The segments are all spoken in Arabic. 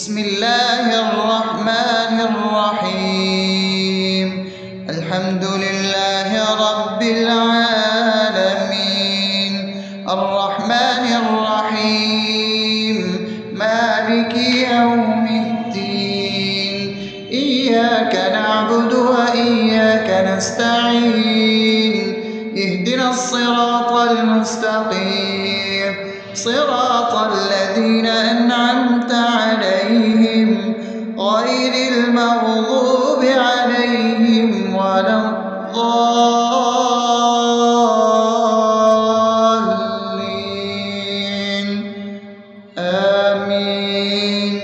بسم الله الرحمن الرحيم. الحمد لله رب العالمين، الرحمن الرحيم، مالك يوم الدين. إياك نعبد وإياك نستعين، اهدنا الصراط المستقيم، صراط الذين أنعمت عليهم غير المغضوب عليهم ولا الضالين. آمين.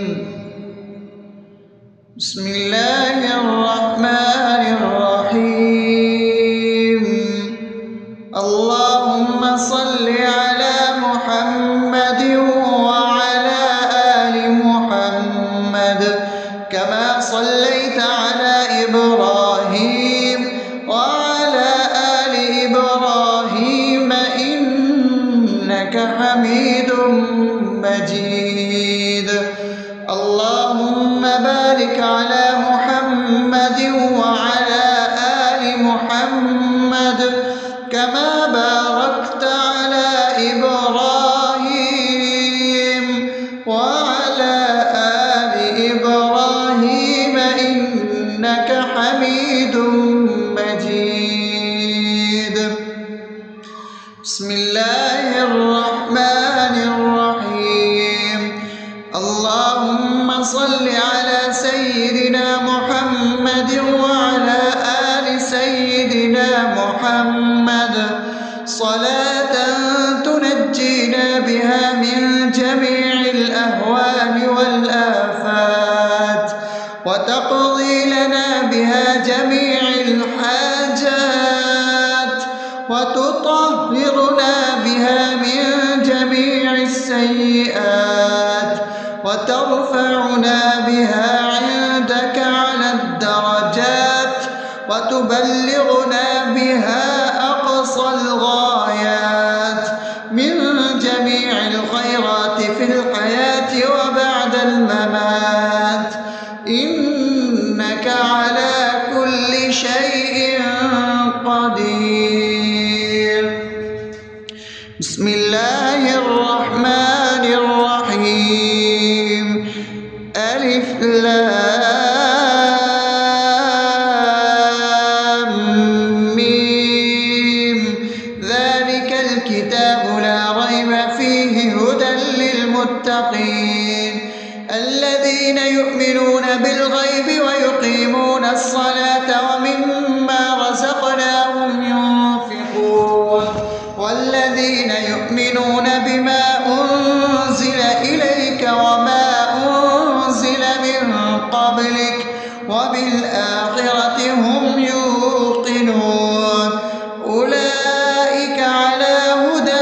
بسم الله الرحمن الرحيم. اللهم صل على محمد وعلى آل محمد كما صليت على إبراهيم وعلى آل إبراهيم إنك حميد مجيد. اللهم بارك على محمد وعلى آل محمد كما باركت على إبراهيم وعلى آل إبراهيم إنك حميد مجيد. بسم الله الرحمن الرحيم. اللهم صل على سيدنا محمد وعلى آل سيدنا محمد صلاة تنجينا بها من جميع الأهوال والآفات، وتقضي لنا بها جميع الحاجات، وتطهرنا بها من جميع السيئات، وترفعنا بها عندك على الدرجات، وتبلغنا بها أقصى الغايات من جميع الخيرات في الحياة وبعد الممات، إنك على كل شيء قدير. بسم الله الرحمن الرحيم. ألف لام ميم. ذلك الكتاب لا ريب فيه هدى للمتقين الذين يؤمنون بالغيب ويقيمون الصلاة ومما رزقناهم ينفقون والذين يؤمنون بما أنزل إليك وما أنزل من قبلك وبالآخرة هم يوقنون أولئك على هدى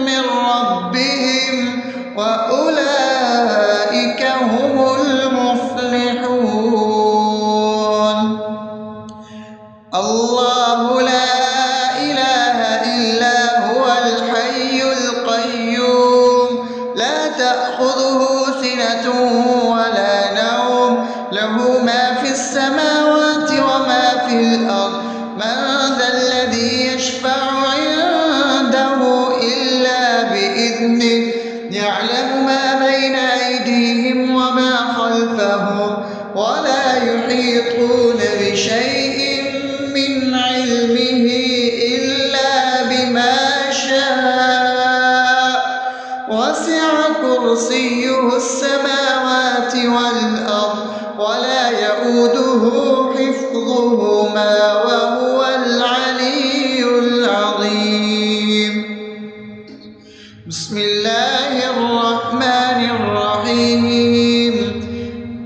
من ربهم وأولئك هم المفلحون. الله لا إله إلا هو الحي القيوم لا تأخذه سنة ولا نوم له ما في السماوات وما في الأرض من ذا الذي يشفع عنده إلا بإذنه يعلم ما بين أيديهم وما خلفهم ولا يحيطون بشيء من علمه إلا بما شاء وسع كرسيه السماوات والأرض ولا يؤوده حفظهما وهو العلي العظيم. بسم الله الرحمن الرحيم.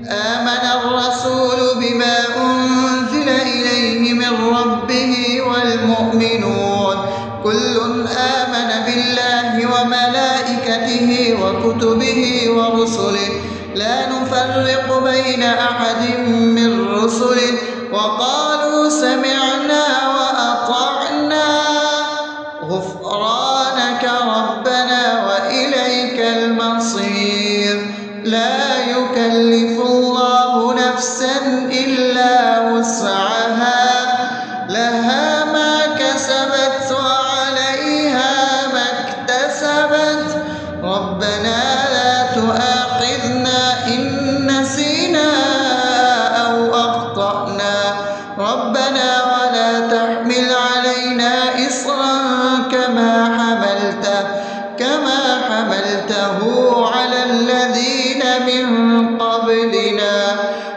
آمن الرسول بما أنزل إليه من ربه والمؤمنون كل آمن بالله وملائكته وكتبه ورسله لا نفرق بين أحد من رسله وقالوا سمعنا وأطعنا غفرانك ربنا وإليك المصير. لا يكلف يكلف الله نفسا إلا وسعها لها ما كسبت وعليها ما اكتسبت ربنا لا تؤاخذنا إن نسينا أو أخطأنا ربنا ولا تحمل علينا إصرا كما حملته على الذين من قبلنا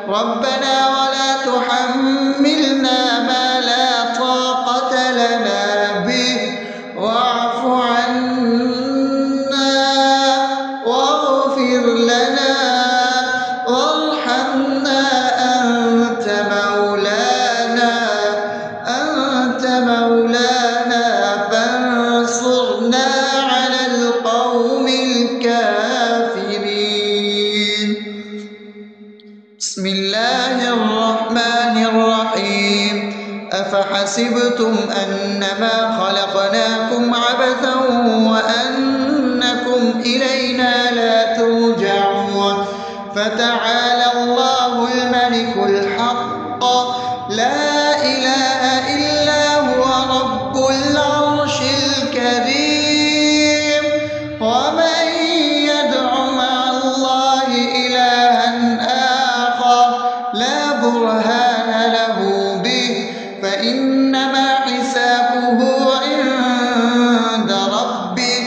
ربنا ولا تحملنا ما لا طاقة لنا به واعف عنا واغفر لنا وارحمنا أنت مولانا فانصرنا على القوم الكافرين. بسم الله الرحمن الرحيم أفحسبتم أنما خلقناكم عبثا وأنكم إلينا لا ترجعون فتعالى الله الملك الحق لا إله إلا هو رب العرش الكريم ومن يدع مع الله إلها آخر لا برهان له به فإنما حسابه عند ربه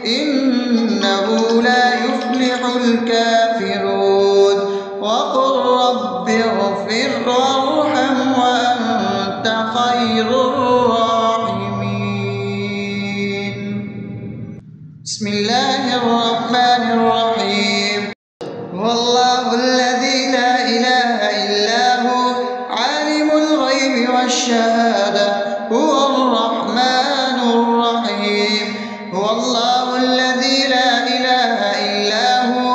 إنه لا يفلح الكافرون وقل رب اغفر وارحم وأنت خير الراحمين. بسم الله الرحمن الرحيم هو الله الذي لا إله إلا هو عالم الغيب والشهادة هو الرحمن الرحيم هو الله الذي لا إله إلا هو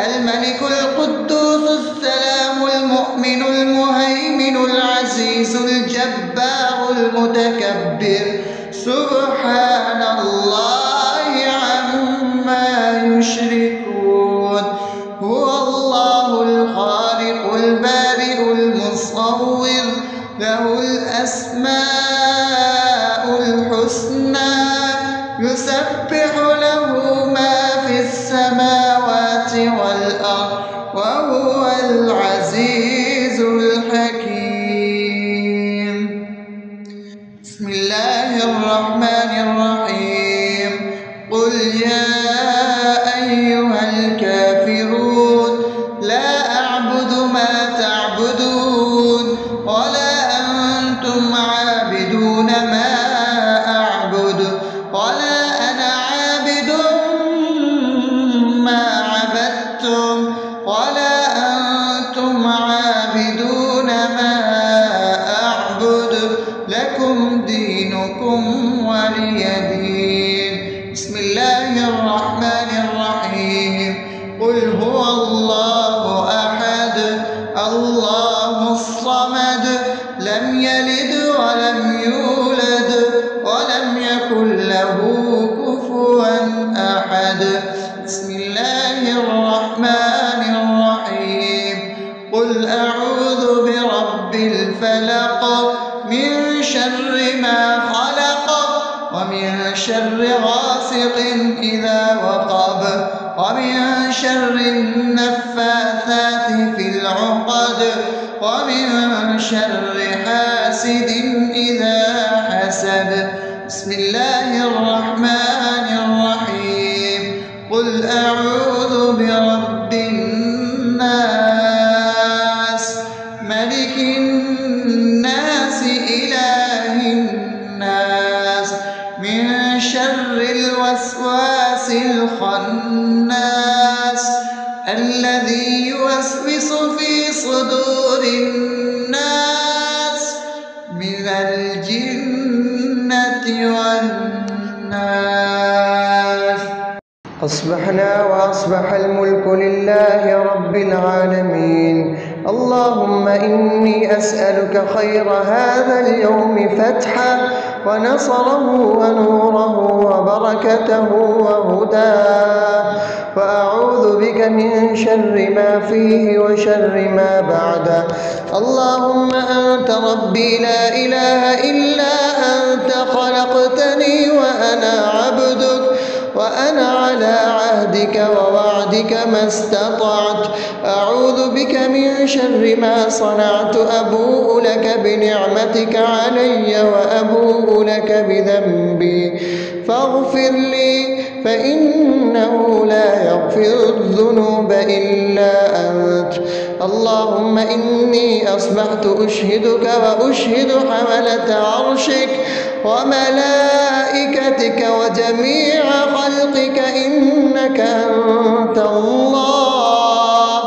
الملك القدوس السلام المؤمن المهيمن العزيز الجبار المتكبر سبحان الله عما يشركون هو الله الخالق البارئ المصور له الأسماء الحسنى يسبح له ما في السماوات والأرض وهو العزيز الحكيم. بسم الله الرحمن الرحيم قل يا أيها الكافرون لا أعبد ما تعبدون ولا أنتم عابدون ما أعبد ولا أنا عابد ما عبدتم ولا أنتم عابدون ما أعبد لكم دينكم ولي دين. بسم الله الرحمن الرحيم قل هو الله أحد الله الصمد لم يلد ولم يولد ولم يكن له كفوا أحد. بسم الله الرحمن الرحيم قل أعوذ برب الفلق من شر ما خلق ومن شر غاسق إذا وقب ومن شر النفاثات في العقد ومن شر حاسد إذا حسد. بسم الله الرحمن الرحيم قل أعوذ برب الناس ملك الناس إله الناس من شر الوسواس الخناس الذي يوسوس في صدور الناس من الجنة والناس. أصبحنا وأصبح الملك لله رب العالمين اللهم إني أسألك خير هذا اليوم فتحه ونصره ونوره وبركته وهداه، وأعوذ بك من شر ما فيه وشر ما بعده. اللهم أنت ربي لا إله إلا أنت، خلقتني وأنا عبدك، وأنا على عهدك ووعدك ما استطعت. أعوذ بك من شر ما صنعت، أبوء لك بنعمتك علي وأبوء لك بذنبي، فاغفر لي فإنه لا يغفر الذنوب إلا أنت. اللهم إني أصبحت أشهدك وأشهد حملة عرشك وملائكتك وجميع خلقك إنك أنت الله،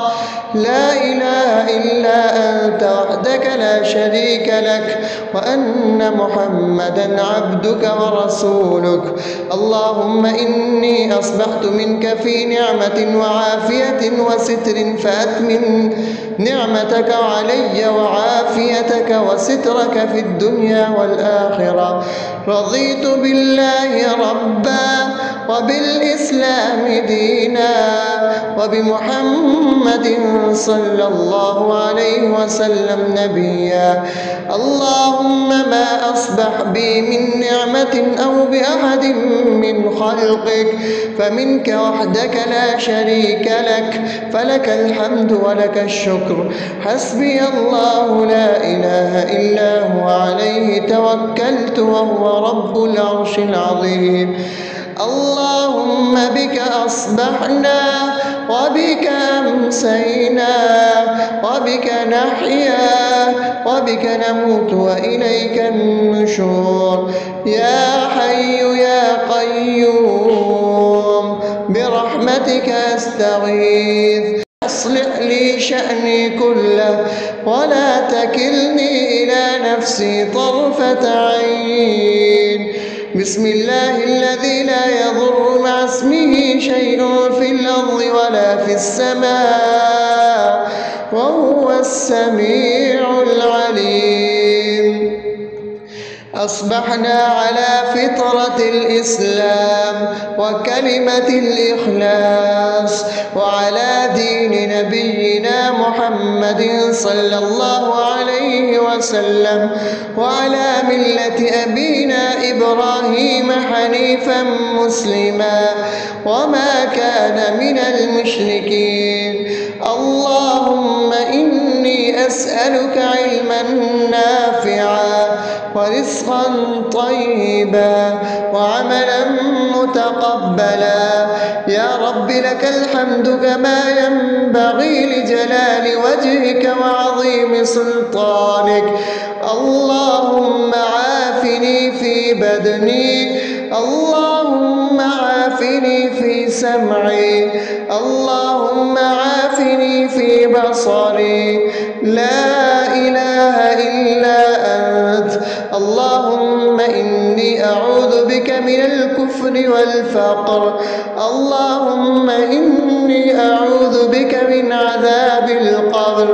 لا إله إلا أنت وحدك لا شريك لك، وأن محمدا عبدك ورسولك. اللهم إني أصبحت منك في نعمة وعافية وستر، فأتمم نعمتك علي وعافيتك وسترك في الدنيا والآخرة. رضيت بالله ربا وبالإسلام دينا وبمحمد صلى الله عليه وسلم نبيا. اللهم ما أصبح بي من نعمة أو بأحد من خلقك فمنك وحدك لا شريك لك، فلك الحمد ولك الشكر. حسبي الله لا إله إلا هو، عليه توكلت وهو رب العرش العظيم. اللهم بك أصبحنا وبك أمسينا وبك نحيا وبك نموت وإليك النشور. يا حي يا قيوم برحمتك أستغيث، أصلح لي شأني كله ولا تكلني إلى نفسي طرفة عين. بسم الله الذي لا يضر مع اسمه شيء في الأرض ولا في السماء وهو السميع العليم. أصبحنا على فطرة الإسلام وكلمة الإخلاص وعلى دين نبينا محمد صلى الله عليه وسلم وعلى ملة أبينا إبراهيم حنيفا مسلما وما كان من المشركين. اللهم إني أسألك علما نافعا ورزقا طيبا وعملا متقبلا. يا رب لك الحمد كما ينبغي لجلال وجهك وعظيم سلطانك. اللهم عافني في بدني، اللهم عافني في سمعي، اللهم عافني في بصري. لا إله إلا أنت. اللهم إني أعوذ بك من الكفر والفقر. اللهم إني أعوذ بك من عذاب القبر.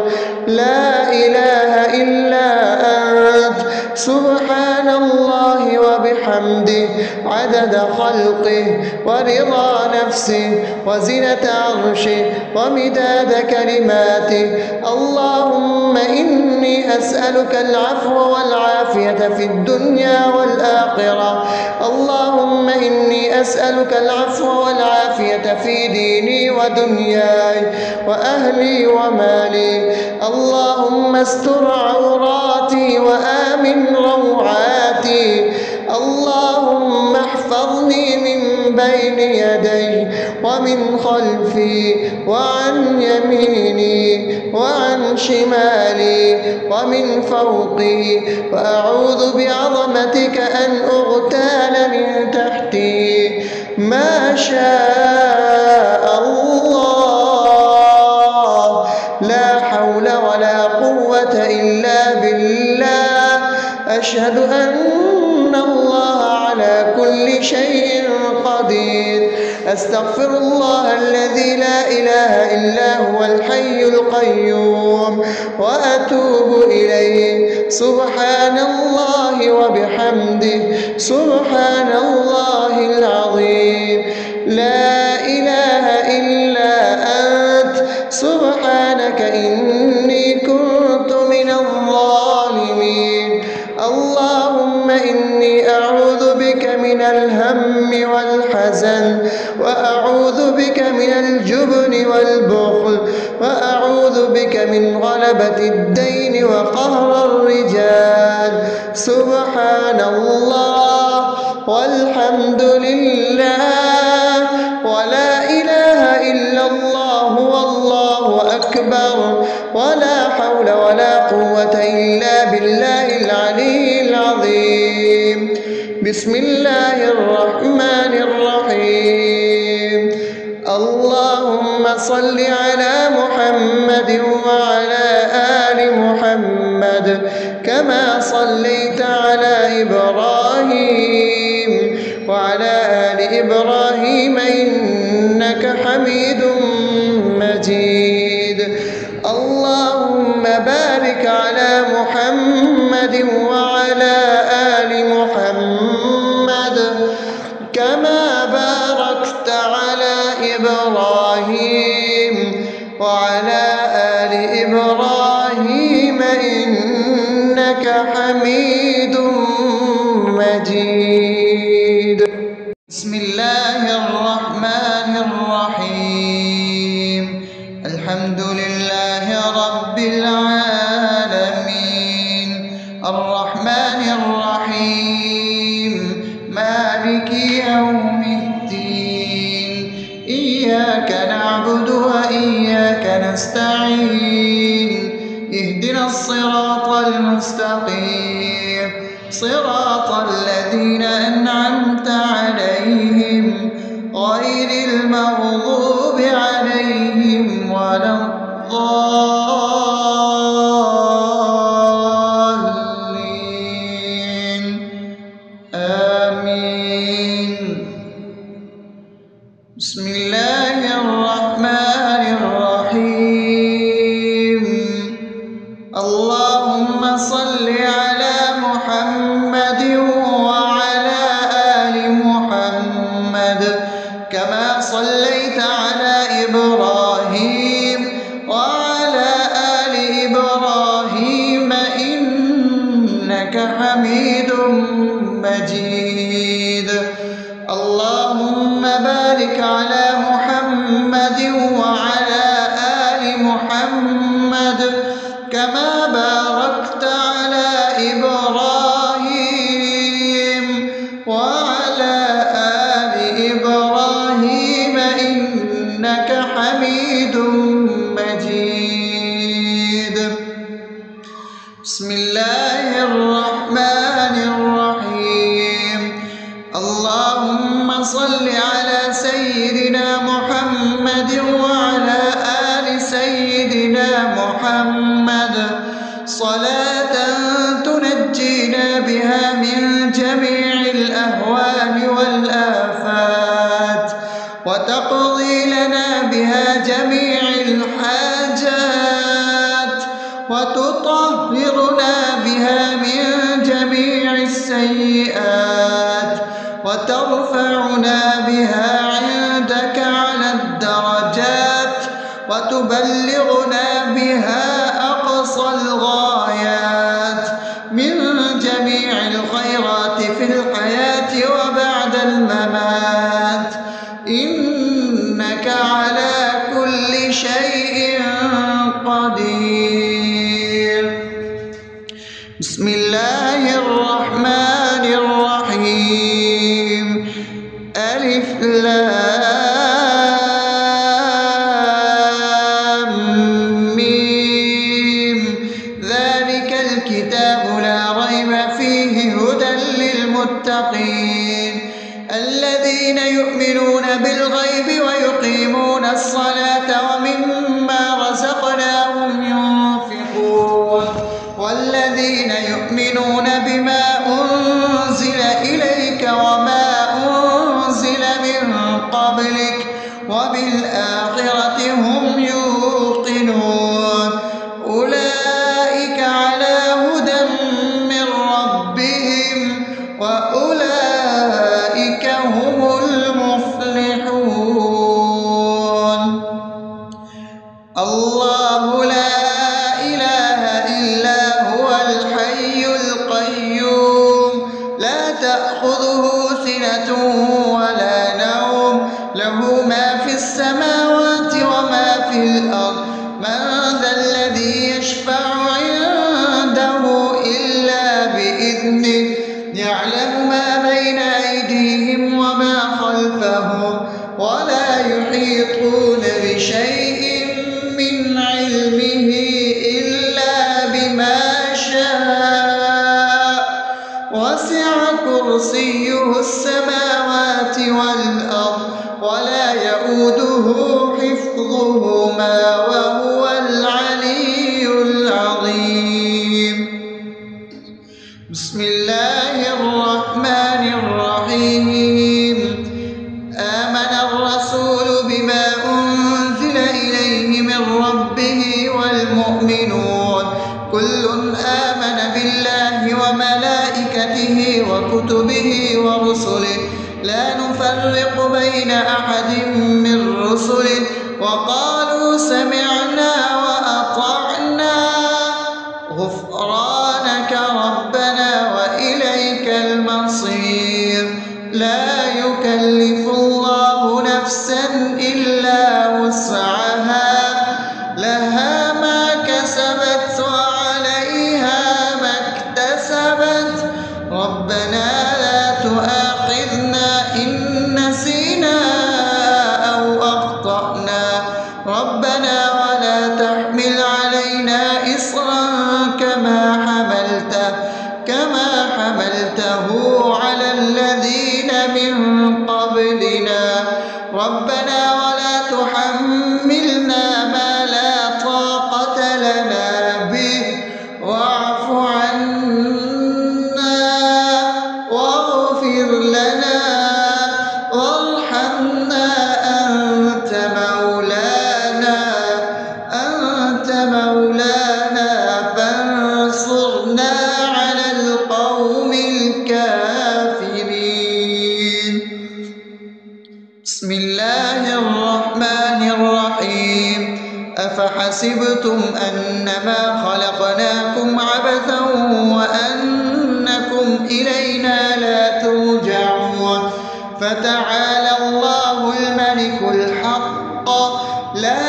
لا إله إلا أنت. سبحان الله وبحمده عدد خلقه ورضا نفسه وزنة عرشه ومداد كلماته. اللهم إني أسألك العفو والعافية في الدنيا والآخرة. اللهم إني أسألك العفو والعافية في ديني ودنياي وأهلي ومالي. اللهم استر عوراتي وآمن روعاتي. اللهم احفظني من بين يدي ومن خلفي وعن يميني وعن شمالي ومن فوقي، وأعوذ بعظمتك أن أغتال من تحتي. ما شاء الله، لا حول ولا قوة إلا بالله. أشهد أن الله على على كل شيء قدير. أستغفر الله الذي لا إله إلا هو الحي القيوم وأتوب إليه. سبحان الله وبحمده سبحان الله العظيم. لا إله إلا أنت سبحانك إني كنت من الظالمين. اللهم إني أعوذ بك من الهم والحزن، وأعوذ بك من الجبن والبخل، وأعوذ بك من غلبة الدين وقهر الرجال. سبحان الله والحمد لله ولا إله إلا الله والله أكبر ولا حول ولا قوة إلا بالله العلي العظيم. بسم الله الرحمن الرحيم. اللهم صل على محمد وعلى آل محمد كما صليت على إبراهيم وعلى آل إبراهيم إنك حميد مجيد. اللهم بارك على محمد وعلى آل محمد كما باركت على إبراهيم وعلى آل إبراهيم إنك حميد مجيد. بسم الله الرحمن الرحيم. الحمد لله رب العالمين الرحمن الرحيم مالك يوم الدين. إياك نعبد وإياك نستعين. اهدنا الصراط المستقيم صراط الذين أنعمت عليهم غير المغضوب عليهم ولا الضالين. آمين. بسم الله الرحمن الرحيم. اللهم صل على محمد وعلى آل محمد كما صليت على إبراهيم وعلى آل إبراهيم إنك حميد مجيد. اللهم بارك على محمد وعلى آل محمد كما باركت على إبراهيم وعلى آل إبراهيم إنك حميد مجيد. بسم الله الرحمن الرحيم. اللهم صل على سيدنا محمد وعلى آل سيدنا محمد صلاة تنجينا بها من جميع الأهوال والآفات وتقضي لنا بها جميع الحاجات وتطهرنا بها من جميع السيئات وترفعنا بها عندك على الدرجات وتبلغنا بها أقصى الغايات من جميع الخيرات في الحياة وبعد الممات إنك على كل شيء قدير. بسم الله الرحمن الرحيم. ألف لام ميم. ذلك الكتاب لا ريب فيه هدى للمتقين الذين يؤمنون بالغيب ويقيمون الصلاة ومما رزقناهم ينفقون والذين يؤمنون كرسيه السماوات والأرض ولا يؤوده حفظهما وهو العلي العظيم. بسم الله الرحمن الرحيم. آمن الرسول بما أنزل إليه من ربه والمؤمنون كل آمن بالله وملائكته وكتبه ورسله لا نفرق بين أحد من رسله وقالوا سمعنا وأطعنا غفرانك ربنا وإليك المصير. لا يكلف الله نفسا إلا وسعها لها ما كسبت وعليها ما اكتسبت ربنا لا تؤاخذنا إن نسينا أو أخطأنا ربنا ولا تحمل علينا إصرا كما حملته على الذين من قبلنا ربنا ولا تحملنا ما لا طاقة لنا به واعف عنا واغفر لنا وارحمنا أنت مولانا فانصرنا على القوم الكافرين. بسم الله الرحمن الرحيم. أفحسبتم أنما خلقناكم عبثا وأنكم إلينا لا ترجعون فتعالى الله الملك الحق لا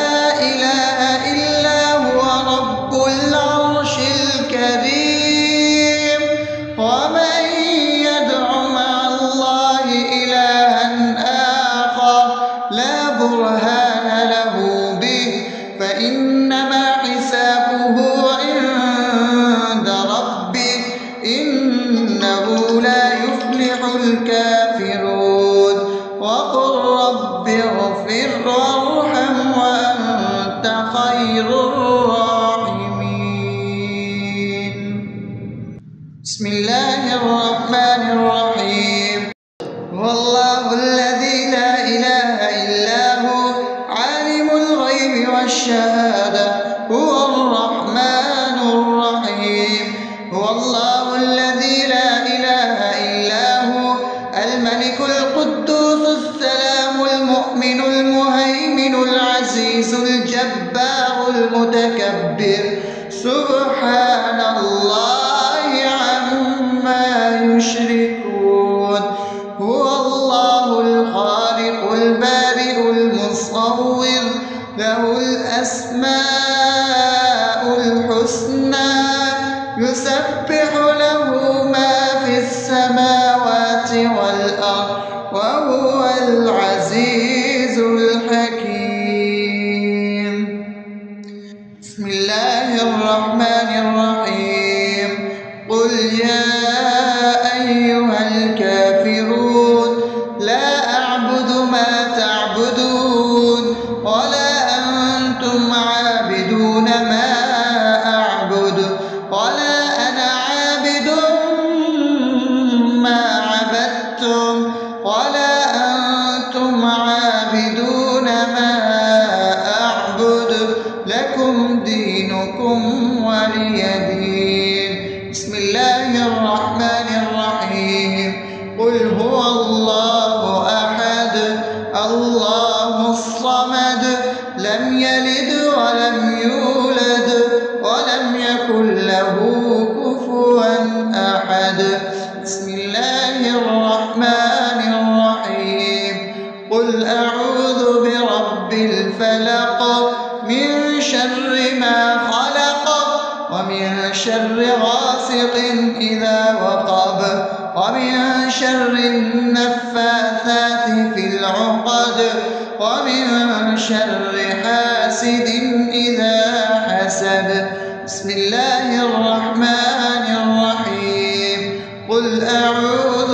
إله إلا هو رب العرش الكريم. ومن يدع مع الله إلها آخر لا برهان له به فإنما حسابه عند ربه إنه لا يفلح الكافرون. وقل رب اغفر وارحم وأنت خير الراحمين. بسم الله الرحمن الرحيم. هو الله الذي لا إله إلا هو عالم الغيب والشهادة هو الرحمن الرحيم. هو الله الذي لا إله إلا هو الملك القدوس السلام المؤمن المهيمن العزيز الجبار المتكبر سبحان الله عما يشركون. هو الله الخالق البارئ المصور له الأسماء الحسنى يسبح له ما في السماوات والأرض وهو العزيز الحكيم. بسم الله الرحمن الرحيم. قل يا أيها الكافرون لا أعبد ما تعبدون ولا أنتم عابدون ما أعبد ولا أنا عابد ما عبدتم ولا أنتم عابدون ما أعبد لكم دينكم ولي دين. بسم الله الرحمن الرحيم. قل هو الله أحد الله الصمد لم يلد ولم يولد ولم يكن له كفوا أحد. بسم الله الرحمن الرحيم. قل أعوذ برب الفلق من شر ما خلق ومن شر غاسق إذا وقب ومن شر النفاثات في العقد ومن شر حاسد إذا حسد. بسم الله الرحمن الرحيم. قل أعوذ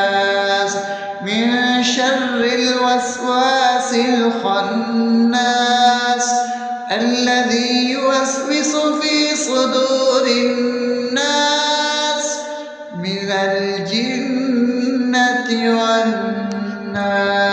الناس من شر الوسواس الخناس الذي يوسوس في صدور الناس من الجنة والناس.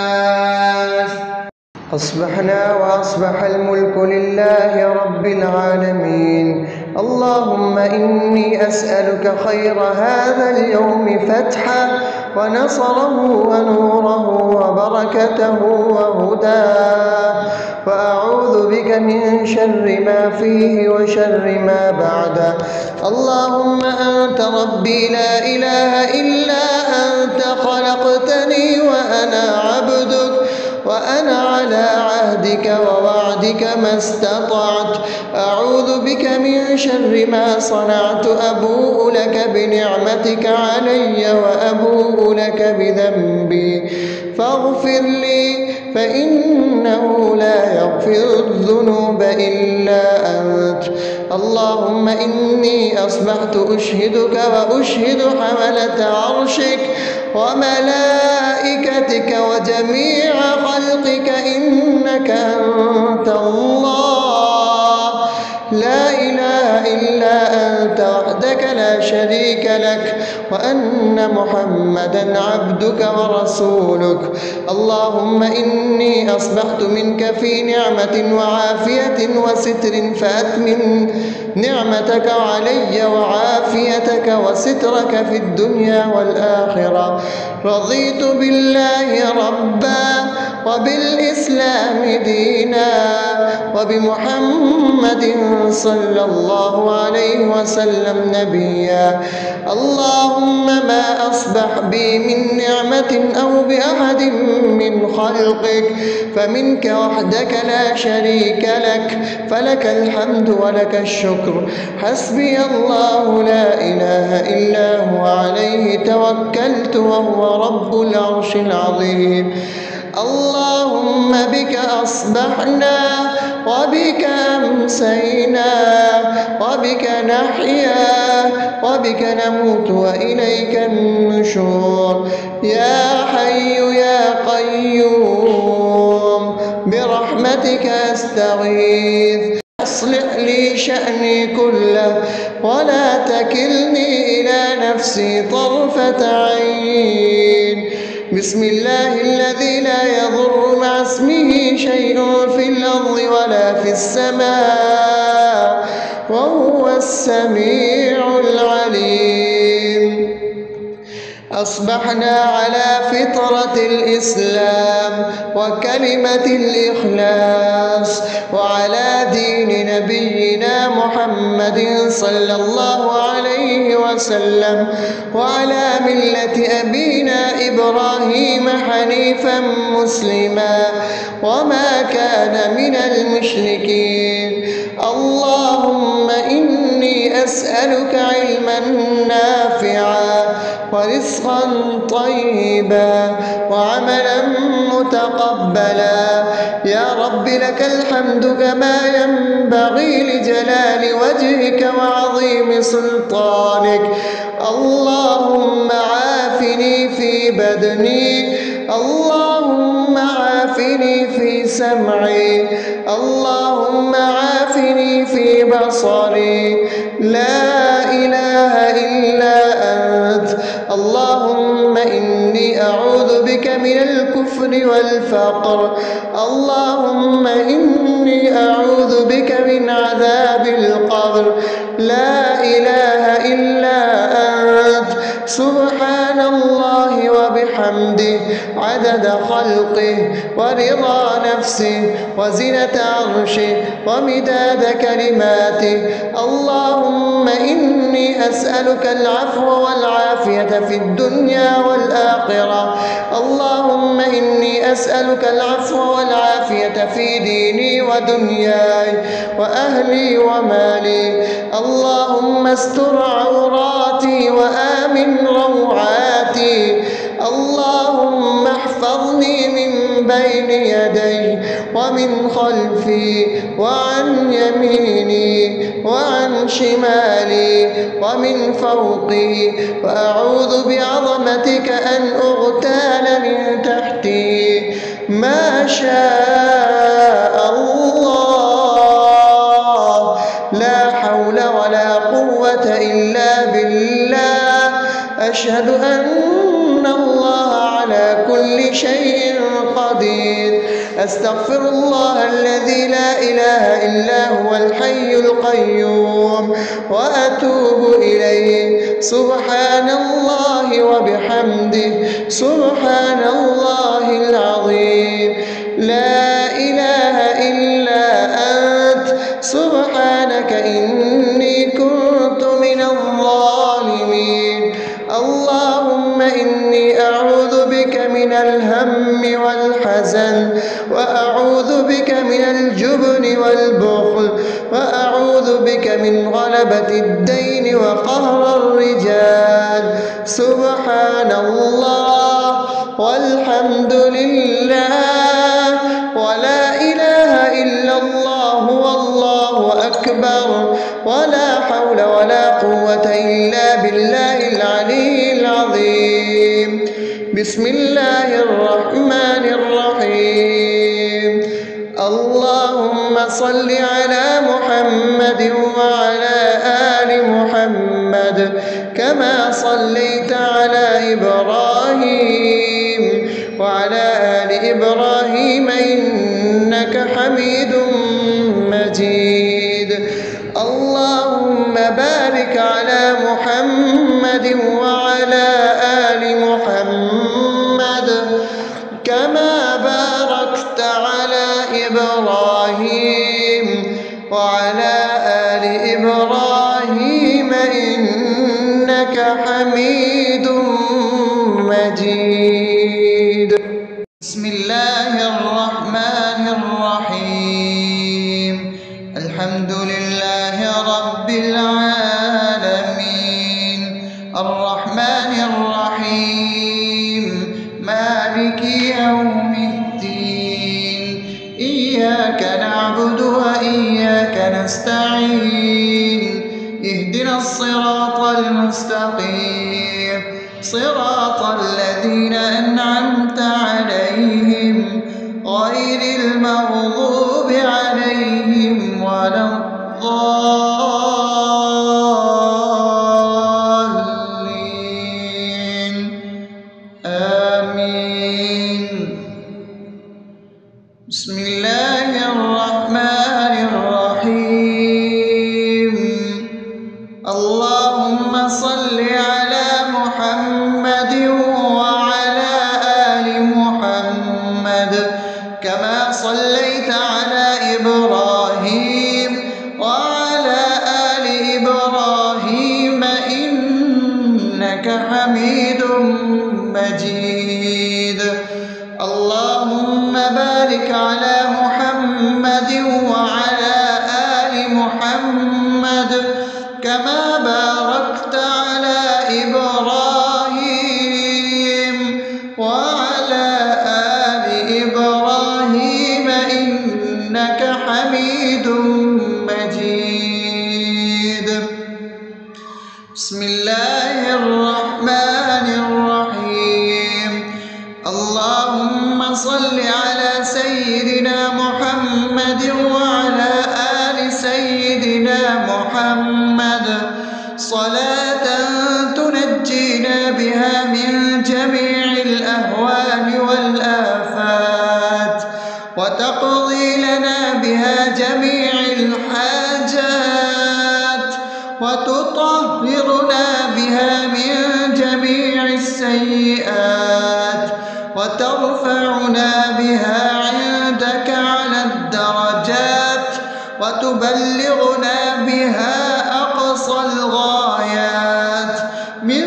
أصبحنا وأصبح الملك لله رب العالمين. اللهم إني أسألك خير هذا اليوم فتحه ونصره ونوره وبركته وهداه، وأعوذ بك من شر ما فيه وشر ما بعده. اللهم أنت ربي لا إله إلا أنت، خلقتني وأنا عبدك، وأنا على عهدك ووعدك ما استطعت. أعوذ بك من شر ما صنعت، أبوء لك بنعمتك علي وأبوء لك بذنبي، فاغفر لي فإنه لا يغفر الذنوب إلا أنت. اللهم إني أصبحت أشهدك وأشهد حملة عرشك وملائكتك وجميع خلقك إنك أنت الله لا إله إلا أنت وحدك لا شريك لك، وأن محمدا عبدك ورسولك. اللهم إني أصبحت منك في نعمة وعافية وستر، فأتمم نعمتك علي وعافيتك وسترك في الدنيا والآخرة. رضيت بالله ربا وبالإسلام دينا وبمحمد صلى الله عليه وسلم نبيا. اللهم ما أصبح بي من نعمة أو بأحد من خلقك فمنك وحدك لا شريك لك، فلك الحمد ولك الشكر. حسبي الله لا إله إلا هو، عليه توكلت وهو رب العرش العظيم. اللهم بك أصبحنا وبك أمسينا وبك نحيا وبك نموت وإليك النشور. يا حي يا قيوم برحمتك أستغيث، أصلح لي شأني كله ولا تكلني إلى نفسي طرفة عين. بسم الله الذي لا يضر مع اسمه شيء في الأرض ولا في السماء وهو السميع العليم. أصبحنا على فطرة الإسلام وكلمة الإخلاص وعلى دين نبينا محمد صلى الله عليه وسلم وعلى ملة أبينا إبراهيم حنيفا مسلما وما كان من المشركين. اللهم إني أسألك علما نافعا ورزقا طيبا وعملا متقبلا. يا رب لك الحمد كما ينبغي لجلال وجهك وعظيم سلطانك. اللهم عافني في بدني، اللهم عافني في سمعي، اللهم عافني في بصري. لا إله إلا أنت. اللهم إني أعوذ بك من الكفر والفقر. اللهم إني أعوذ بك من عذاب القبر. لا إله إلا أنت. سبحان الله وبحمده عدد خلقه ورضا نفسه وزنة عرشه ومداد كلماته. اللهم إني أسألك العفو والعافية في الدنيا والآخرة. اللهم إني أسألك العفو والعافية في ديني ودنياي وأهلي ومالي. اللهم استر عوراتي وآمن روعاتي. اللهم احفظني من بين يدي ومن خلفي وعن يميني وعن شمالي ومن فوقي، وأعوذ بعظمتك أن أغتال من تحتي. ما شاء الله، لا حول ولا قوة إلا بالله. أشهد أن الله على كل شيء قدير. أستغفر الله الذي لا إله إلا هو الحي القيوم وأتوب إليه. سبحان الله وبحمده، سبحان الله العظيم. لا إله إلا أنت، سبحانك إني كنت من الظالمين. اللهم إني أعوذ بك من الهم والحزن، وأعوذ بك من الجبن والبخل، وأعوذ بك من غلبة الدين وقهر الرجال. سبحان الله والحمد لله ولا إله إلا الله والله أكبر، ولا حول ولا قوة إلا بالله العلي العظيم. بسم الله الرحمن الرحيم. اللهم صل على محمد وعلى آل محمد كما صليت على إبراهيم وعلى آل إبراهيم إنك حميد مجيد. اللهم بارك على محمد وعلى آل محمد كما باركت على إبراهيم وعلى آل إبراهيم إنك حميد مجيد. بسم الله الرحمن الرحيم. الحمد لله رب العالمين، الرحمن الرحيم، مالك يوم الدين. إياك نعبد وإياك نستعين. اهدنا الصراط المستقيم، صراط الذين أنعمت عليهم غير المغضوب عليهم ولا الضالين. آمين. بسم الله الرحمن الرحيم. اللهم صل على محمد وعلى آل محمد كما صليت على إبراهيم وعلى آل إبراهيم إنك حميد مجيد. اللهم بارك على محمد وعلى آل محمد كما باركت على إبراهيم وعلى آل إبراهيم إنك حميد مجيد. بسم الله الرحمن الرحيم. اللهم صل على سيدنا محمد وعلى آل سيدنا محمد صلاة تنجينا بها من جميع الأهوال والآفات، وتقضي لنا بها جميع الحاجات، وتطهرنا بها من جميع السيئات، وترفعنا بها عندك على الدرجات، وتبلغنا بها أقصى الغايات من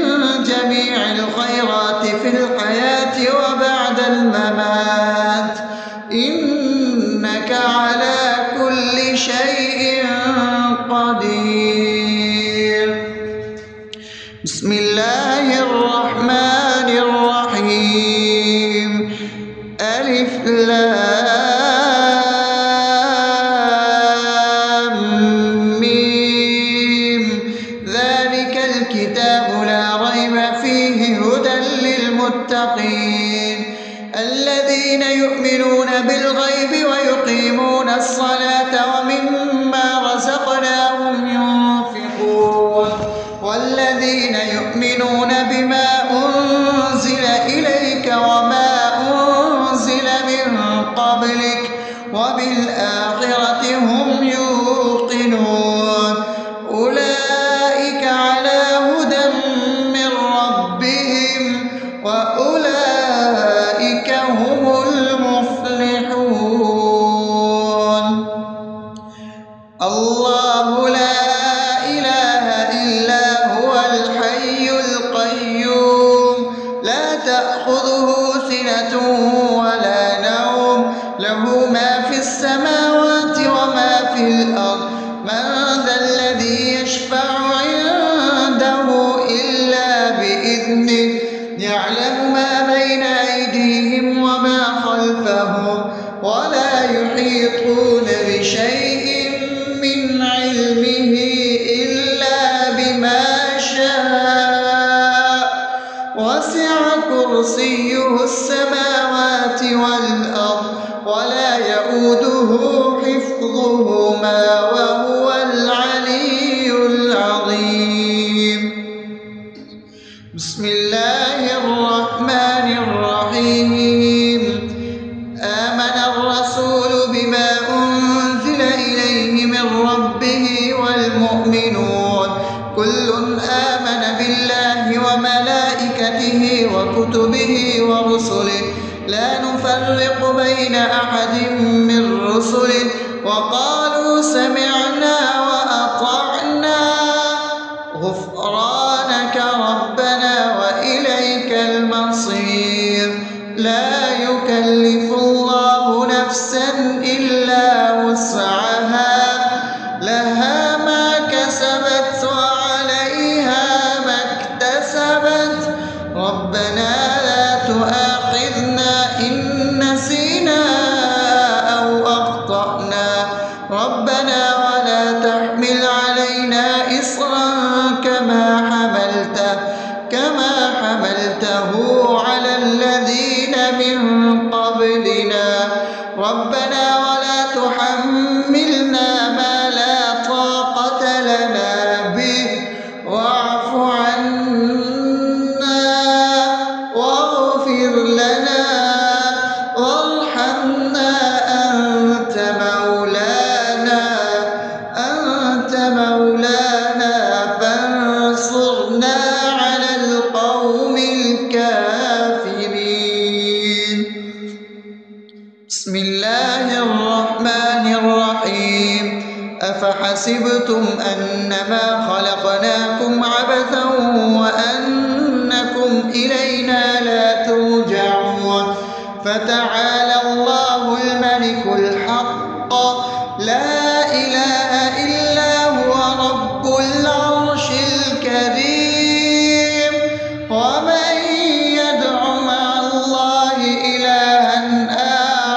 جميع الخيرات في الحياة وبعد الممات. إنك على كل شيء قدير. بسم الله الرحمن الرحيم. ألف ألف لام ميم ذلك الكتاب لا ريب فيه هدى للمتقين الذين يؤمنون بالغيب ويقيمون الصلاة ومما رزقناهم ينفقون والذين يؤمنون بما أنزل إليك وما أنزل من قبلك وبالآخرة هم يوقنون أولئك على هدى من ربهم وأولئك هم المفلحون الله لا إله إلا هو الحي القيوم لا تأخذه سنة ولا نوم له ما في السماوات وما في الأرض من ذا الذي يشفع عنده إلا بإذنه يعلم ما بين أيديهم وما خلفهم ولا يحيطون بشيء من علمه إلا بما شاء وسع كرسيه السماوات والأرض ولا يؤوده حفظهما وهو العلي العظيم بسم الله الرحمن الرحيم آمن الرسول بما أنزل إليه من ربه والمؤمنون كل آمن بالله وملائكته وكتبه ورسله لا نفرق بين أحد من رسله وقالوا سمعنا وأطعنا غفرانك ربنا وإليك المصير لا يكلف الله نفسا إلا وسعها لها ما كسبت وعليها ما اكتسبت ربنا لا تؤاخذنا إن نسينا أو أخطأنا ربنا ولا تحمل علينا إصرا كما حملته على الذين من قبلنا ربنا ولا تحملنا ما لا طاقة لنا به واعف عنا واغفر لنا وارحمنا أنت مولانا فانصرنا على القوم الكافرين بسم الله الرحمن الرحيم أفحسبتم أنما خلقناكم عبثا وأنكم إلينا لا ترجعون فتعالى الله الملك الحق لا إله إلا هو رب العرش الكريم ومن يدع مع الله إلها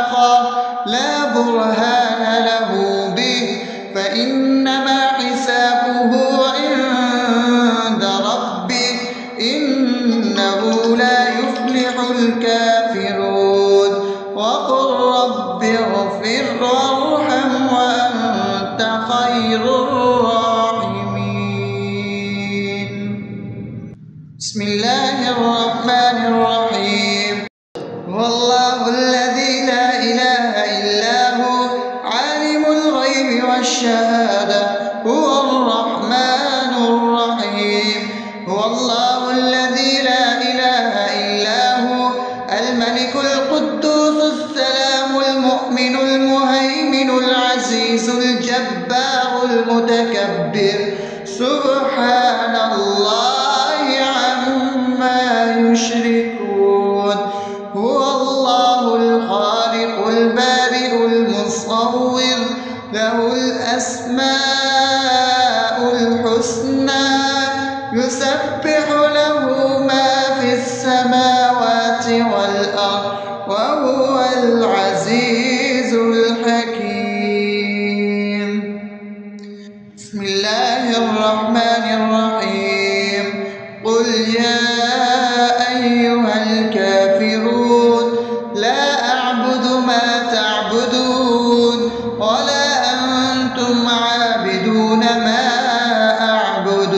آخر لا برهان له به فإنما حسابه عند ربه إنه لا يفلح الكافرون وقل رب اغفر وارحم وأنت خير الراحمين بسم الله الرحمن الرحيم والله الذي لا إله إلا هو عالم الغيب والشهادة هو الرحمن الرحيم هو الله الذي لا إله إلا هو الملك القدوس السلام المؤمن المهيمن العزيز الجبار المتكبر سبحان الله عما يشركون هو الله الخالق البارئ المصور له الأسماء الحسنى يسبح له ما في السماوات والأرض وهو العزيز الحكيم. بسم الله الرحمن الرحيم. قل يا أيها الكافرون لا أعبد ما تعبدون ولا أنتم عابدون ما أعبد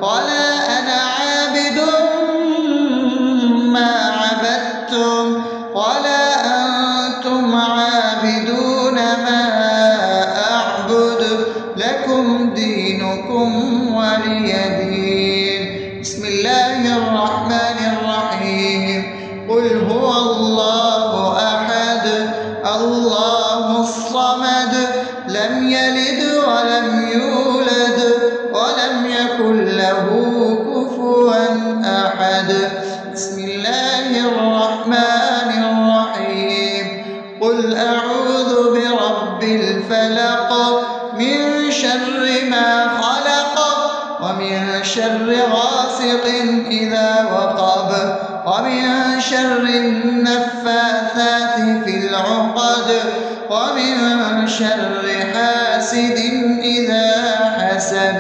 ولا أنا عابد ما عبدتم ولا أنتم عابدون ما أعبد لكم دينكم ولي دين. بسم الله الرحمن الرحيم. قل هو الله أحد الله الصمد لم يلد ولم يولد ولم يكن له كفوا أحد. بسم الله الرحمن الرحيم. قل أعوذ برب الفلق من شر ما خلق ومن شر غاسق إذا وقب ومن شر النفاثات في العقد ومن شر حاسد إذا حسد.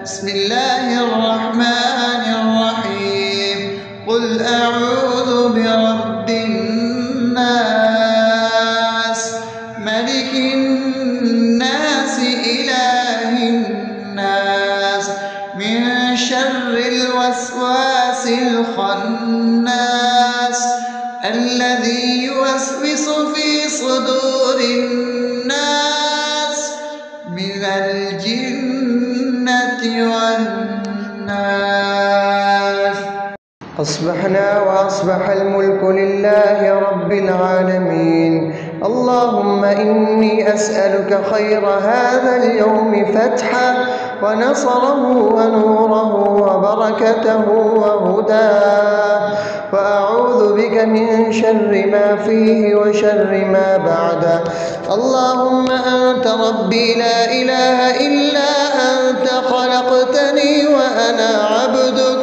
بسم الله الرحمن الرحيم. قل أعوذ برب الناس ملك الناس إله الناس من شر الوسواس الخناس الذي يوسوس في صدور الناس من الجنة والناس. أصبحنا وأصبح الملك لله رب العالمين. اللهم إني أسألك خير هذا اليوم فتحه ونصره ونوره وبركته وهداه، وأعوذ بك من شر ما فيه وشر ما بعده. اللهم أنت ربي لا إله إلا أنت خلقتني وأنا عبدك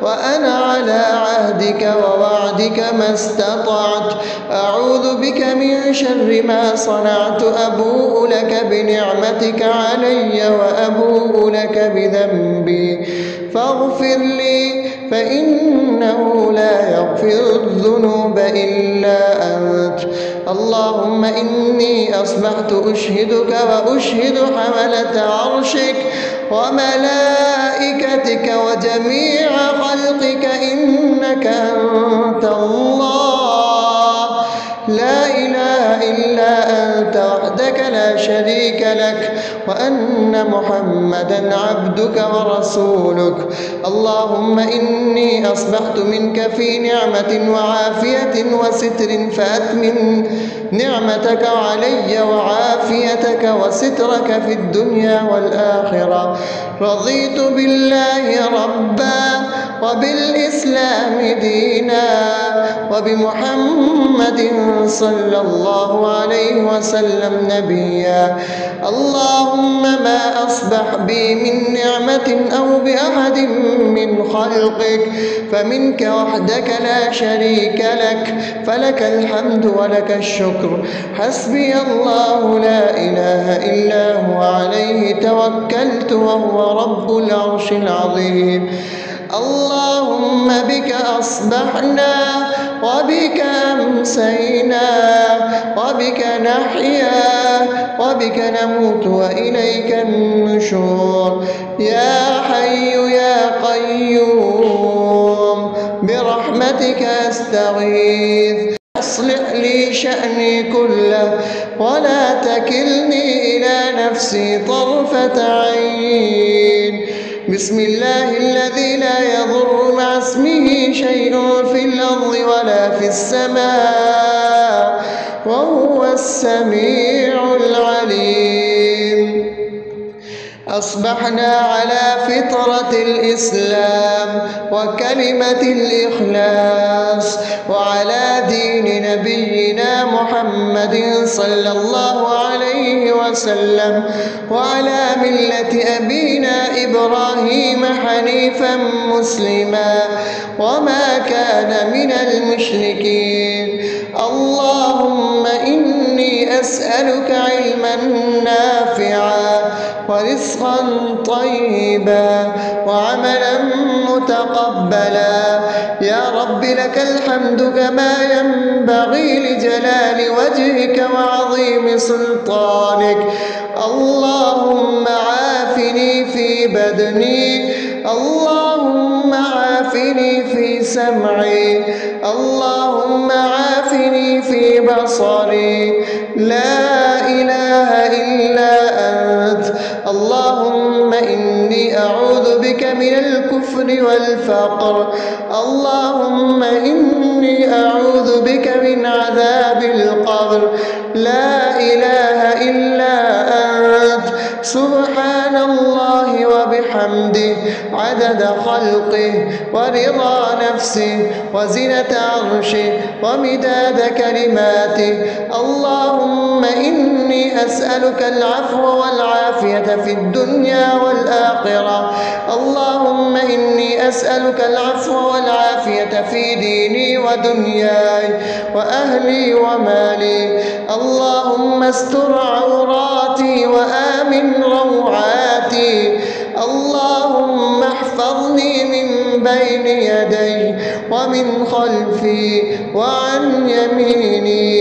وأنا على عهدك ووعدك ما استطعت. أعوذ بك من شر ما صنعت. أبوء لك بنعمتك علي وأبوء لك بذنبي فاغفر لي فإنه لا يغفر الذنوب إلا أنت. اللهم إني أصبحت أشهدك وأشهد حملة عرشك وملائكتك وجميع خلقك إنك أنت الله لا إله إلا أنت وحدك لا شريك لك وأن محمدا عبدك ورسولك. اللهم إني أصبحت منك في نعمة وعافية وستر فأتمن نعمتك علي وعافيتك وسترك في الدنيا والآخرة. رضيت بالله ربا وبالإسلام دينا وبمحمد صلى الله عليه وسلم نبيا. اللهم ما أصبح بي من نعمة أو بأحد من خلقك فمنك وحدك لا شريك لك فلك الحمد ولك الشكر. حسبي الله لا إله إلا هو عليه توكلت وهو رب العرش العظيم. اللهم بك أصبحنا وبك أمسينا وبك نحيا وبك نموت وإليك النشور. يا حي يا قيوم برحمتك أستغيث أصلح لي شأني كله ولا تكلني إلى نفسي طرفة عين. بسم الله الذي لا يضر مع اسمه شيء في الأرض ولا في السماء وهو السميع العليم. أصبحنا على فطرة الإسلام وكلمة الإخلاص وعلى دين نبينا محمد صلى الله عليه وسلم وعلى ملة أبينا إبراهيم حنيفا مسلما وما كان من المشركين. اللهم نسألك علما نافعا ورزقا طيبا وعملا متقبلا. يا رب لك الحمد كما ينبغي لجلال وجهك وعظيم سلطانك. اللهم عافني في بدني، اللهم عافني في سمعي، اللهم عافني في بصري. لا إله إلا أنت. اللهم إني أعوذ بك من الكفر والفقر، اللهم إني أعوذ بك من عذاب القبر. لا إله إلا أنت. سبحان الله وبحمده عدد خلقه ورضا نفسه وزنة عرشه ومداد كلماته. اللهم إني أسألك العفو والعافية في الدنيا والآخرة. اللهم إني أسألك العفو والعافية في ديني ودنياي وأهلي ومالي. اللهم استر عوراتي وآمن روعاتي. اللهم احفظني من بين يدي ومن خلفي وعن يميني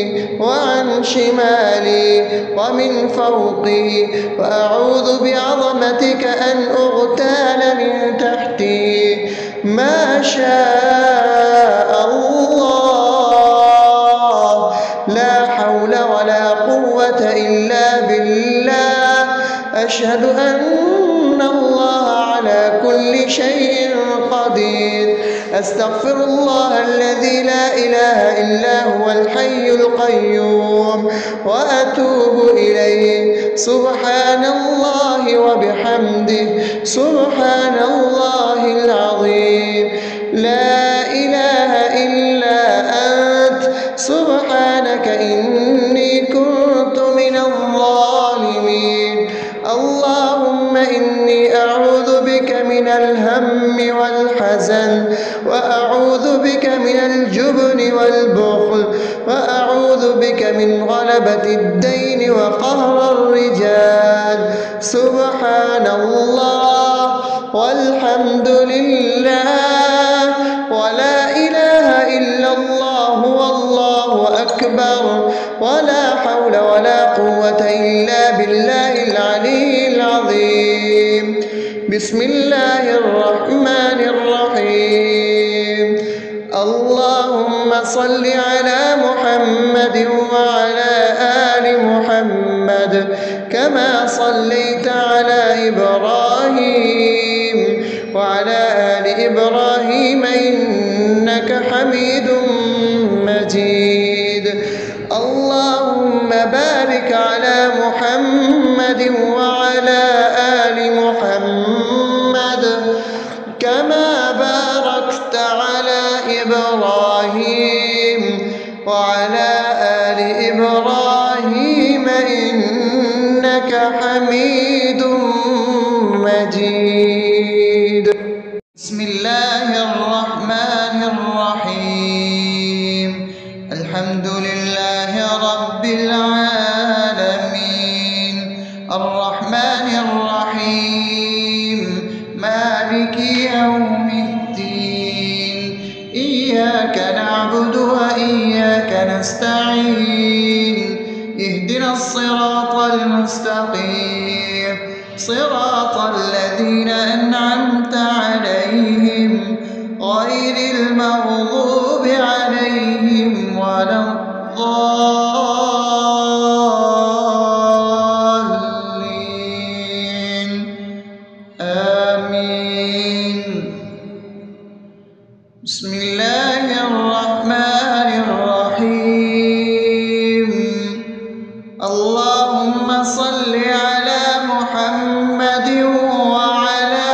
وعن شمالي ومن فوقي، وأعوذ بعظمتك أن أغتال من تحتي. ما شاء الله، لا حول ولا قوة إلا بالله. أشهد أن الله على كل شيء قدير. أستغفر الله الذي لا إله إلا هو الحي القيوم وأتوب إليه. سبحان الله وبحمده سبحان الله العظيم. لا إله إلا أنت. سبحانك إني كنت من الظالمين. اللهم إني أعوذ بك من الهم والحزن، وأعوذ بك من الجبن والبخل، وأعوذ بك من غلبة الدين وقهر الرجال. سبحان الله والحمد لله ولا إله إلا الله والله أكبر، ولا حول ولا قوة إلا بالله العلي العظيم. بسم الله الرحمن الرحيم. اللهم صل على محمد وعلى آل محمد كما صليت على إبراهيم وعلى آل إبراهيم إنك حميد مجيد. اللهم بارك على محمد وعلى آل محمد كما باركت على إبراهيم وعلى آل إبراهيم إنك حميد مجيد. بسم الله الرحمن الرحيم. الحمد لله رب العالمين الرحمن الرحيم مالك يوم الدين. إياك نعبد وإياك نستعين. اهدنا الصراط المستقيم صراط الذين أنعمت عليهم غير المغضوب عليهم ولا الضالين. آمين. بسم الله الرحمن الرحيم. اللهم صل على محمد وعلى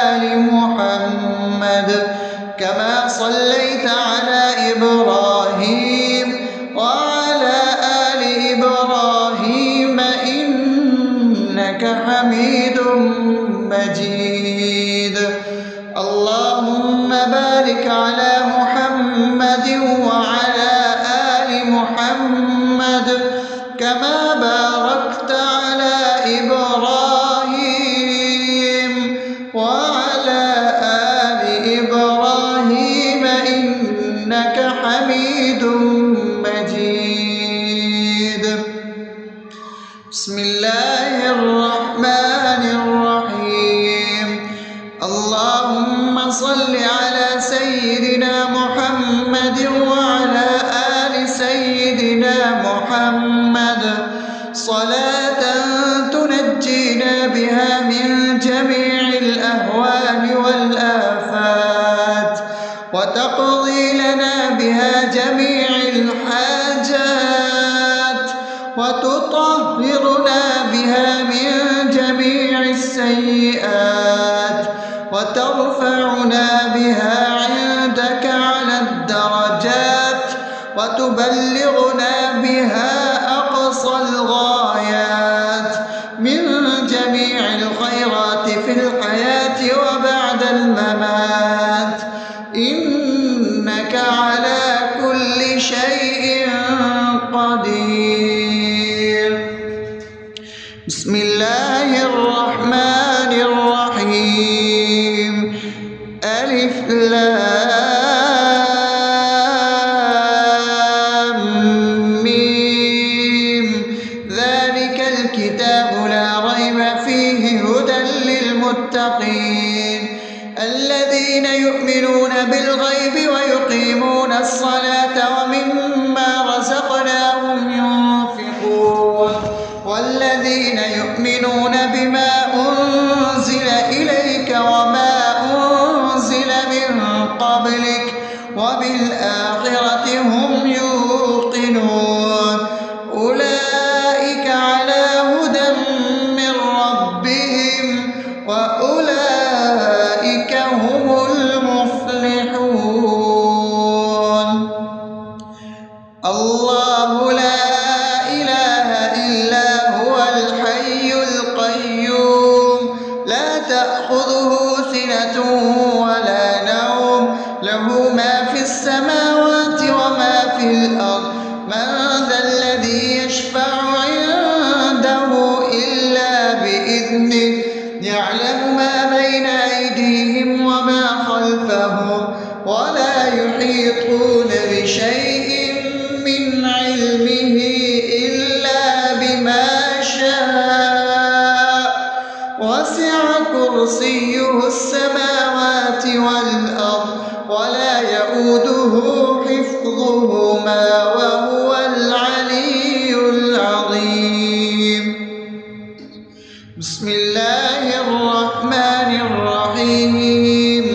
آل محمد كما صليت على إبراهيم وعلى محمد صلاة تنجينا بها من جميع الأهوال والآفات وتقضي لنا بها جميع الحاجات وتطهرنا بها من جميع السيئات وترفعنا بها عندك على الدرجات وتبلغنا بها أقصى الغايات من جميع الخيرات في الحياة وبعد الممات إنك على كل شيء قدير. بسم الله الرحمن الرحيم. ألف لام ميم. ذلك الكتاب لا ريب فيه هدى للمتقين الذين يؤمنون بالغيب ويقيمون الصلاة ومما رزقناهم ينفقون والذين يؤمنون بما أنزل إليك وما أنزل من قبلك وبالآخرة هم يوقنون أولئك على هدى من ربهم وأولئك هم المفلحون. الله لا إله إلا هو الحي القيوم لا تأخذه سنة ولا نوم له ما في السماوات وما في الأرض من ذا الذي يشفع عنده إلا بإذنه يعلم ما بين أيديهم وما خلفهم ولا يحيطون بشيء من علمه إلا بما شاء وسع كرسيه السماوات والأرض ولا يؤوده حفظهما وهو العلي العظيم. بسم الله الرحمن الرحيم.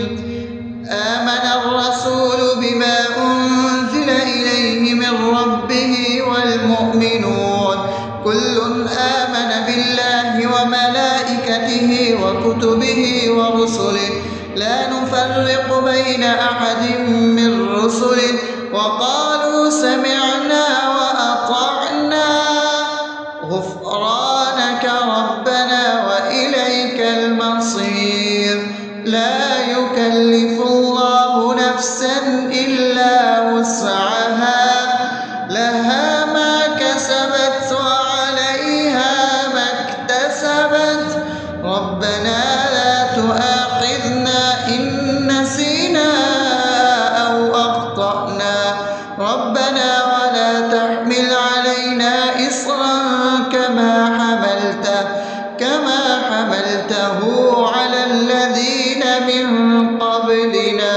آمن الرسول بما أنزل إليه من ربه والمؤمنون كل آمن بالله وملائكته وكتبه ورسله لا نفرق بين أحد من رسله وقالوا سمعنا وأطعنا غفرانك ربنا وإليك المصير. لا يكلف الله نفسا إلا وسعها لها ما كسبت وعليها ما اكتسبت ربنا لا تؤاخذنا إن نسينا أو أخطأنا ربنا ولا تحمل علينا إصرا كما حملته على الذين من قبلنا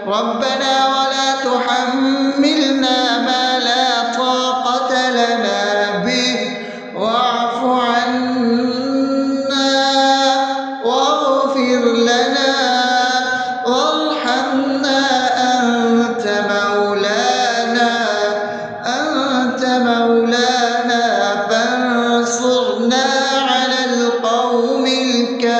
ربنا ولا تحملنا ما لا طاقة لنا به واعف عنا واغفر لنا وارحمنا أنت مولانا فانصرنا على القوم الكافرين.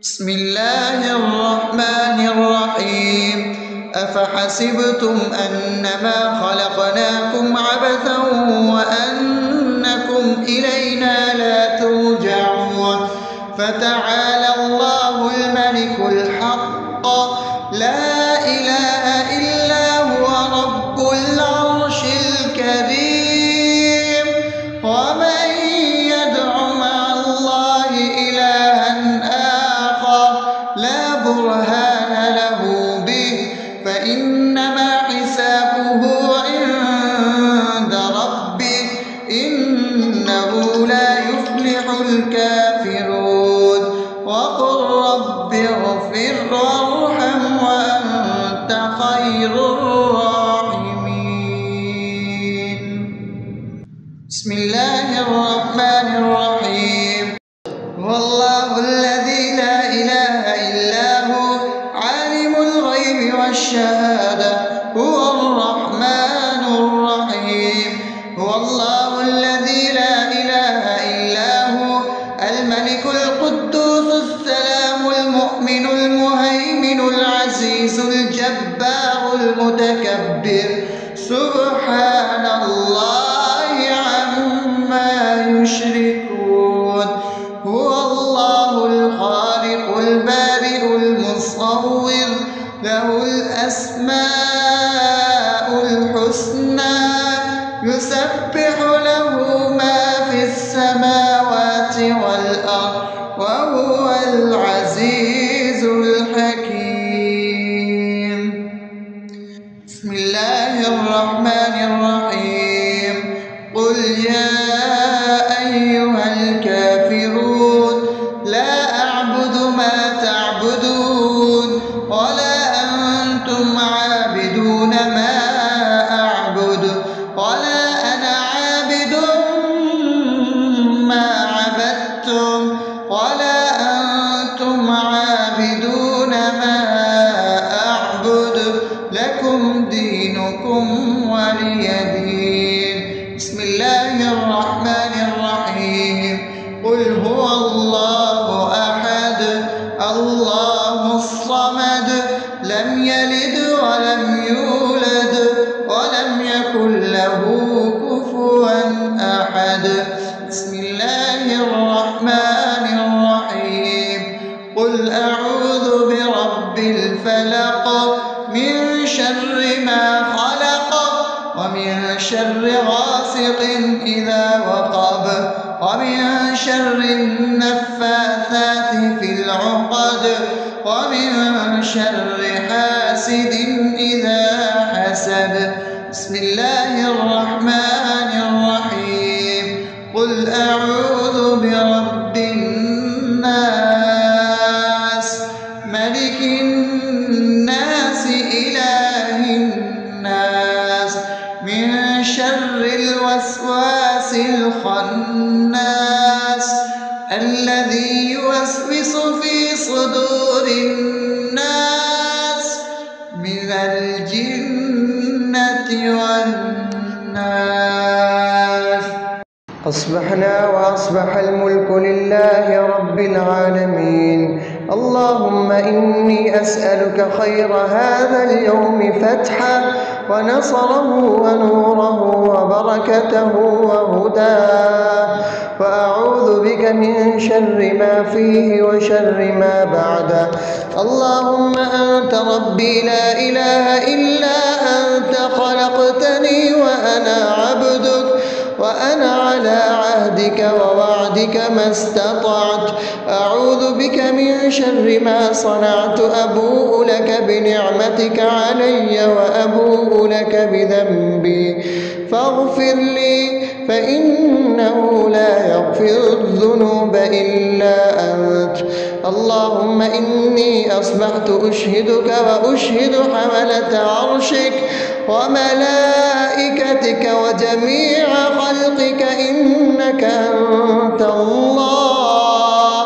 بسم الله الرحمن الرحيم. أفحسبتم أنما خلقناكم عبثا وأنكم إلينا لا ترجعون فتعالى الله الملك الحق لا إله إلا هو رب العرش الكريم. ومن يدع مع الله إلها آخر لا برهان له به فإنما حسابه عند ربه إنه لا يفلح الكافرون. وقل رب اغفر وارحم وأنت خير الراحمين. والشهادة هو الرحمن الرحيم. هو الله الذي لا إله إلا هو الملك القدوس السلام المؤمن المهيمن العزيز الجبار المتكبر سبحان الله عما يشركون. هو الله الخالق البارئ المصور له الأسماء الحسنى يسبح له ما في السماوات والأرض وهو العزيز الحكيم. بسم الله الرحمن الرحيم. قل يا أيها الكافرون لا أعبد ما تعبدون ولا أنتم عابدون ما أعبد ولا أنا عابد ما عبدتم ولا أنتم عابدون ما أعبد لكم دينكم ولي دين. بسم الله الرحمن الرحيم. قل هو الله أحد الله الصمد لم يلد ولم يولد ولم يكن له كفوا أحد. بسم الله الرحمن الرحيم. قل أعوذ برب الفلق من شر ما خلق ومن شر غاسق إذا وقب ومن شر النفاثات في العقد ومن شر حاسد إذا حسد. بسم الله الرحمن الرحيم. قل أعوذ برب الناس ملك الناس إله الناس من شر الوسواس الخناس الذي يوسوس في صدور الناس من الجنة والناس. أصبحنا وأصبح الملك لله رب العالمين. اللهم إني أسألك خير هذا اليوم فتحه ونصره ونوره وبركته وهداه، وأعوذ بك من شر ما فيه وشر ما بعده. اللهم أنت ربي لا إله إلا أنت خلقتني وأنا عبدك وأنا على عهدك ووعدك ما استطعت. أعوذ بك من شر ما صنعت. أبوء لك بنعمتك علي وأبوء لك بذنبي فاغفر لي فإنه لا يغفر الذنوب إلا أنت. اللهم إني أصبحت أشهدك وأشهد حملة عرشك وملائكتك وجميع خلقك إنك أنت الله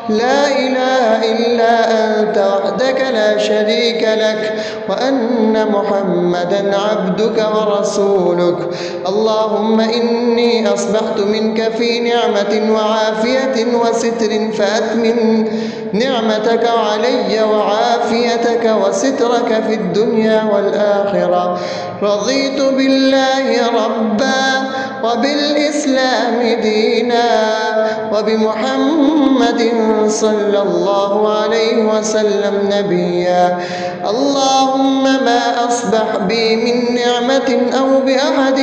لا إله إلا أنت وحدك لا شريك لك وأن محمدا عبدك ورسولك. اللهم إني أصبحت منك في نعمة وعافية وستر فأتمم نعمتك علي وعافيتك وسترك في الدنيا والآخرة. رضيت بالله ربا وبالإسلام دينا وبمحمد صلى الله عليه وسلم نبيا. اللهم ما أصبح بي من نعمة أو بأحد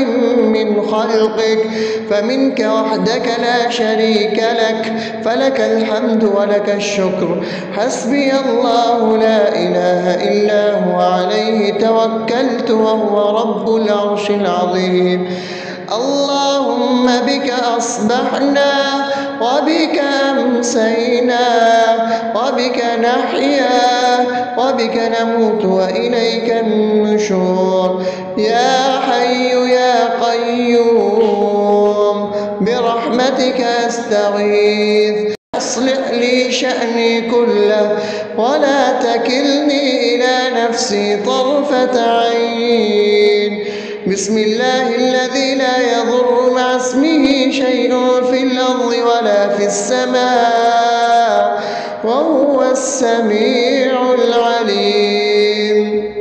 من خلقك فمنك وحدك لا شريك لك فلك الحمد ولك الشكر. حسبي الله لا إله إلا هو عليه توكلت وهو رب العرش العظيم. اللهم بك أصبحنا وبك أمسينا وبك نحيا وبك نموت وإليك النشور. يا حي يا قيوم برحمتك أستغيث أصلح لي شأني كله ولا تكلني إلى نفسي طرفة عين. بسم الله الذي لا يضر مع اسمه شيء في الأرض ولا في السماء وهو السميع العليم.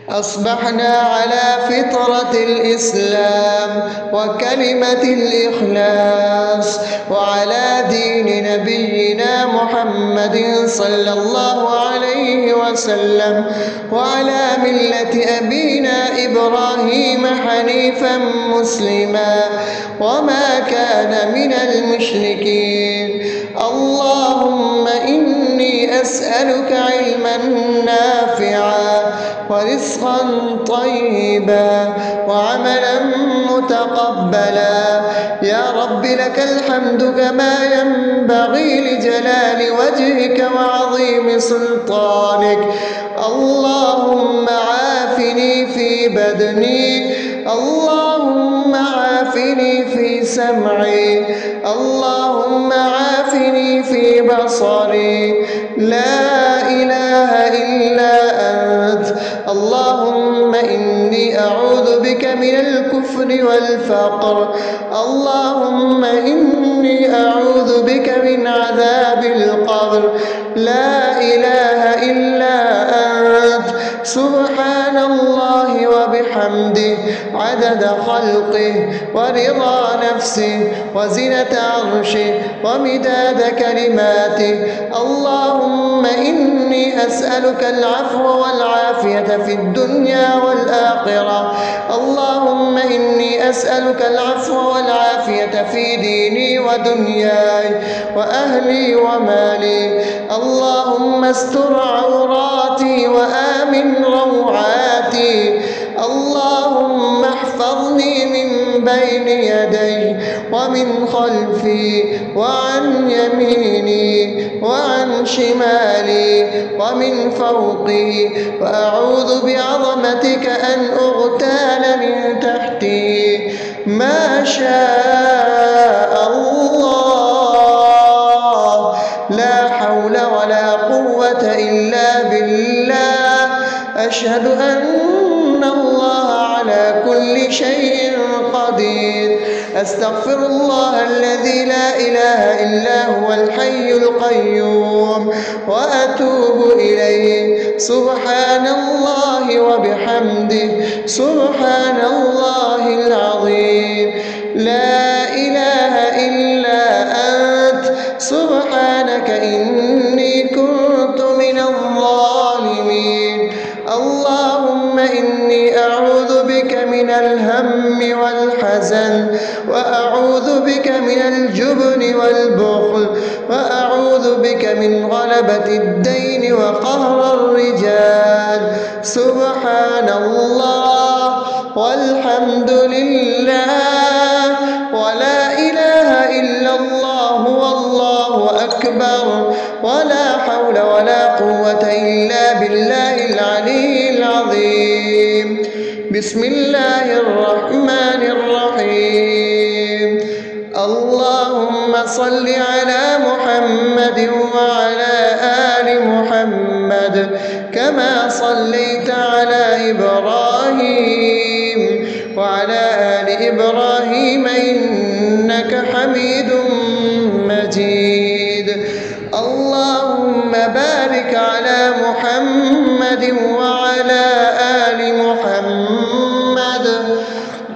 أصبحنا على فطرة الإسلام وكلمة الإخلاص وعلى دين نبينا محمد صلى الله عليه وسلم وعلى ملة أبينا إبراهيم حنيفا مسلما وما كان من المشركين. اللهم إني أسألك علما نافعا ورزقا طيبا وعملا متقبلا. يا رب لك الحمد كما ينبغي لجلال وجهك وعظيم سلطانك. اللهم عافني في بدني، اللهم عافني في سمعي، اللهم عافني في بصري. لا إله إلا أنت. اللهم إني أعوذ بك من الكفر والفقر. اللهم إني أعوذ بك من عذاب القبر. لا إله إلا أنت. سبحان الله وبحمده عدد خلقه ورضا نفسه وزنة عرشه ومداد كلماته. اللهم إني أسألك العفو والعافية في الدنيا والآخرة. اللهم إني أسألك العفو والعافية في ديني ودنياي وأهلي ومالي. اللهم استر عوراتي وآمن روعاتي. اللهم احفظني من بين يدي ومن خلفي وعن يميني وعن شمالي ومن فوقي، وأعوذ بعظمتك أن أغتال من تحتي. ما شاء الله، لا حول ولا قوة إلا بالله. أشهد أن الله على كل شيء قدير. أستغفر الله الذي لا إله إلا هو الحي القيوم وأتوب إليه. سبحان الله وبحمده سبحان الله العظيم. لا إله إلا أنت. سبحانك إني كنت من الظالمين. اللهم إني أعوذ بك من الهم والحزن، وأعوذ بك من الجبن والبخل، وأعوذ بك من غلبة الدين وقهر الرجال. سبحان الله والحمد لله ولا إله إلا الله والله أكبر ولا حول ولا قوة إلا بالله العلي العظيم. بسم الله الرحمن الرحيم. اللهم صل على محمد وعلى آل محمد كما صليت على إبراهيم وعلى آل إبراهيم إنك حميد مجيد. اللهم بارك على محمد وعلى آل محمد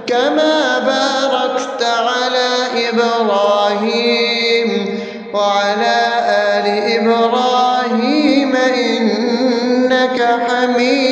كما باركت على إبراهيم وعلى آل إبراهيم إنك حميد